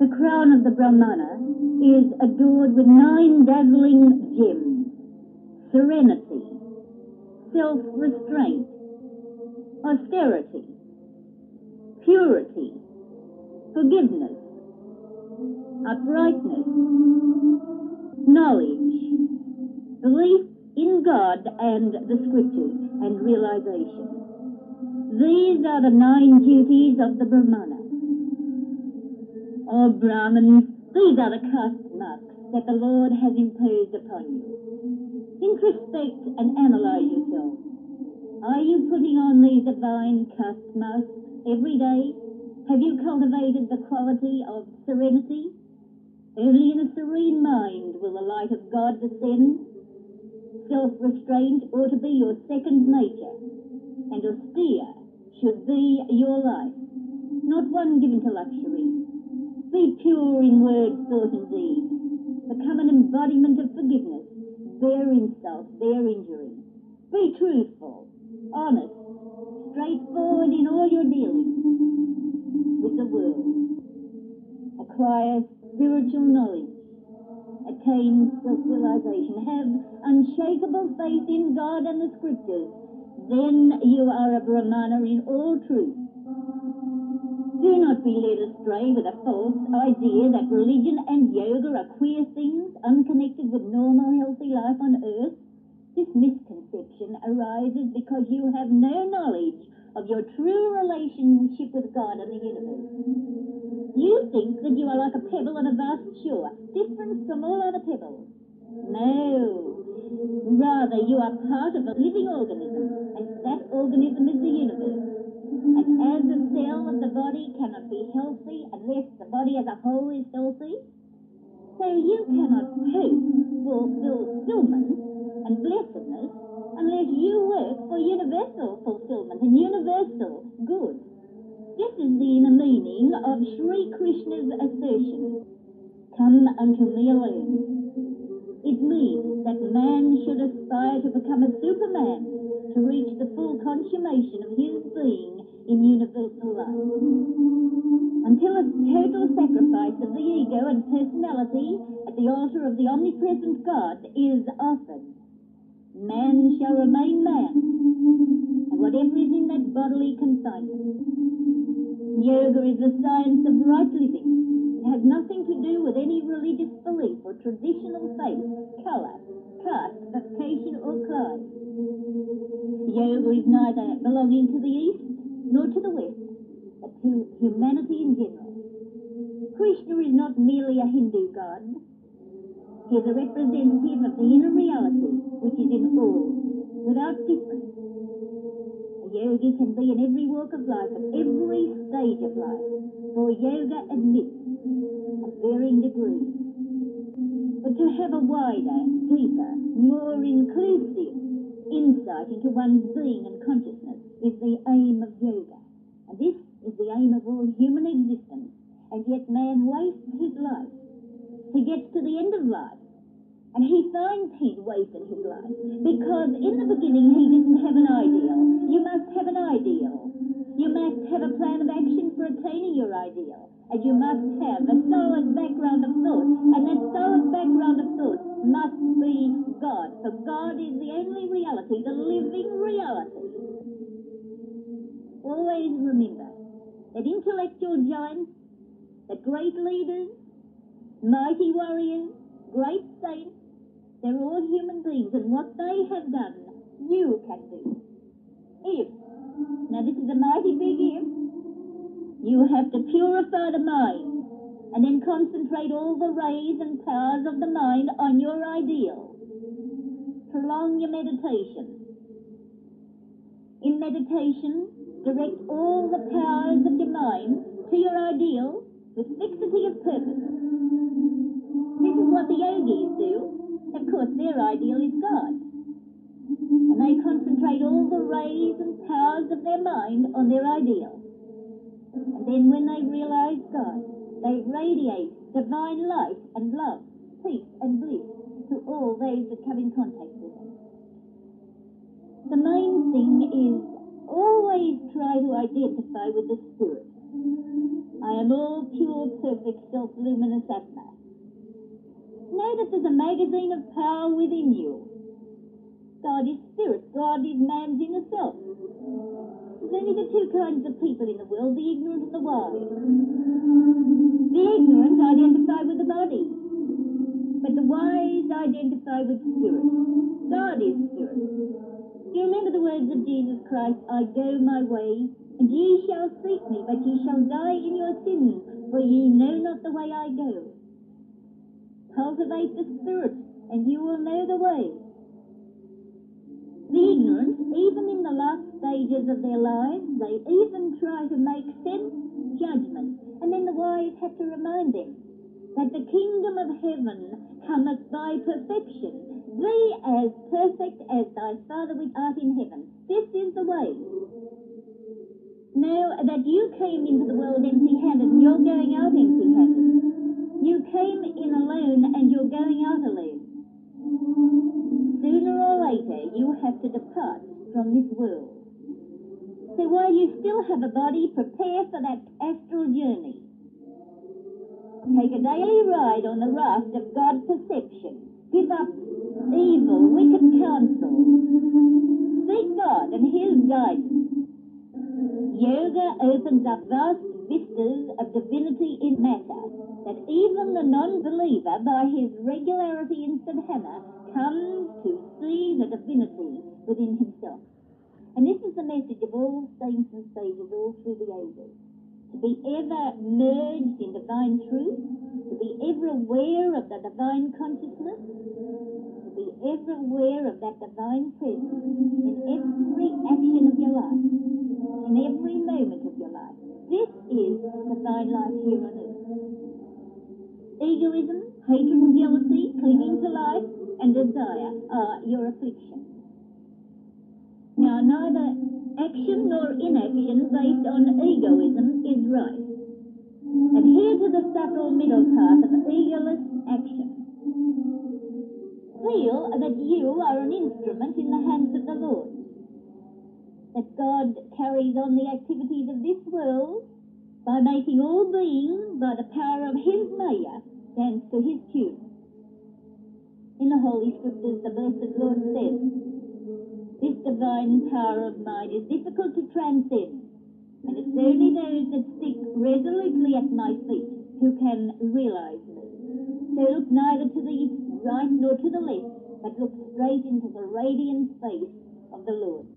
The crown of the Brahmana is adored with 9 dazzling gems: serenity, self-restraint, austerity, purity, forgiveness, uprightness, knowledge, belief in God and the scriptures, and realization. These are the 9 duties of the Brahmana. O Brahmins, these are the caste marks that the Lord has imposed upon you. Introspect and analyze yourself. Are you putting on these divine caste masks every day? Have you cultivated the quality of serenity? Only in a serene mind will the light of God descend. Self-restraint ought to be your second nature, and austere should be your life, not one given to luxury. Be pure in word, thought, and deed. Become an embodiment of forgiveness. Bear insult, bear injury. Be truthful, honest, straightforward in all your dealings with the world. Acquire spiritual knowledge. Attain self-realization. Have unshakable faith in God and the scriptures. Then you are a Brahmana in all truth. Do not be led astray with a false idea that religion and yoga are queer things unconnected with normal healthy life on earth. This misconception arises because you have no knowledge of your true relationship with God and the universe. You think that you are like a pebble on a vast shore, different from all other pebbles. No. Rather, you are part of a living organism, and that organism is the universe. And as a cell of the body cannot be healthy unless the body as a whole is healthy, so you cannot hope for fulfillment and blessedness unless you work for universal fulfillment and universal good. This is the inner meaning of Sri Krishna's assertion, "Come unto me alone." It means that man should aspire to become a superman, to reach the full consummation of his being in universal life. Until a total sacrifice of the ego and personality at the altar of the omnipresent God is offered, man shall remain man, and whatever is in that bodily confinement. Yoga is the science of right living. It has nothing to do with any religious belief or traditional faith, colour, caste, vocation or class. Yoga is neither belonging to the East nor to the West, but to humanity in general. Krishna is not merely a Hindu god. He is a representative of the inner reality, which is in all, without difference. A yogi can be in every walk of life, at every stage of life, for yoga admits of varying degrees. But to have a wider, deeper, more inclusive insight into one's being and consciousness is the aim of yoga. And this is the aim of all human existence. And yet man wastes his life. He gets to the end of life, and he finds he's wasted his life because in the beginning he didn't have an ideal. You must have an ideal. You must have a plan of action for attaining your ideal. And you must have a solid background of thought. And that solid background of thought must be God. For God is the only reality, the living reality. Always remember that intellectual giants, that great leaders, mighty warriors, great saints, they're all human beings, and what they have done, you can do. If, now this is a mighty big if, you have to purify the mind, and then concentrate all the rays and powers of the mind on your ideal. Prolong your meditation. In meditation, direct all the powers of your mind to your ideal with fixity of purpose. This is what the yogis do. Of course, their ideal is God. And they concentrate all the rays and powers of their mind on their ideal. And then when they realize God, they radiate divine light and love, peace and bliss to all those that come in contact with them. The main thing is always try to identify with the spirit. I am all pure, perfect, self-luminous Atma. Know that there's a magazine of power within you. God is spirit. God is man's inner self. There's only the two kinds of people in the world, the ignorant and the wise. The ignorant identify with the body, but the wise identify with spirit. God is spirit. You remember the words of Jesus Christ, I go my way, and ye shall seek me, but ye shall die in your sins, for ye know not the way I go. Cultivate the spirit, and you will know the way. The ignorant, even in the last stages of their lives, they even try to make sense judgment, and then the wise have to remind them that the kingdom of heaven cometh by perfection. Be as perfect as thy Father which art in heaven. This is the way. Know that you came into the world empty-handed, and you're going out empty-handed. You came in alone, and you're going out alone. Sooner or later, you have to depart from this world. So while you still have a body, prepare for that astral journey. Take a daily ride on the raft of God perception. Give up evil, wicked counsel. Seek God and His guidance. Yoga opens up vast vistas of divinity in matter, that even the non-believer, by his regularity in sadhana, comes to see the divinity within himself. And this is the message of all saints and sages all through the ages. To be ever merged in divine truth, to be ever aware of the divine consciousness, to be ever aware of that divine presence in every action of your life, in every moment of your life. This is divine life here on earth. Egoism, hatred and jealousy, clinging to life, and desire are your afflictions. Now, neither action nor inaction based on egoism is right. Adhere to the subtle middle path of egoless action. Feel that you are an instrument in the hands of the Lord, that God carries on the activities of this world by making all beings, by the power of His Maya, dance to His tune. In the Holy Scriptures, the Blessed Lord says, this divine power of mine is difficult to transcend, and it's only those that stick resolutely at my feet who can realize me. So look neither to the right nor to the left, but look straight into the radiant face of the Lord.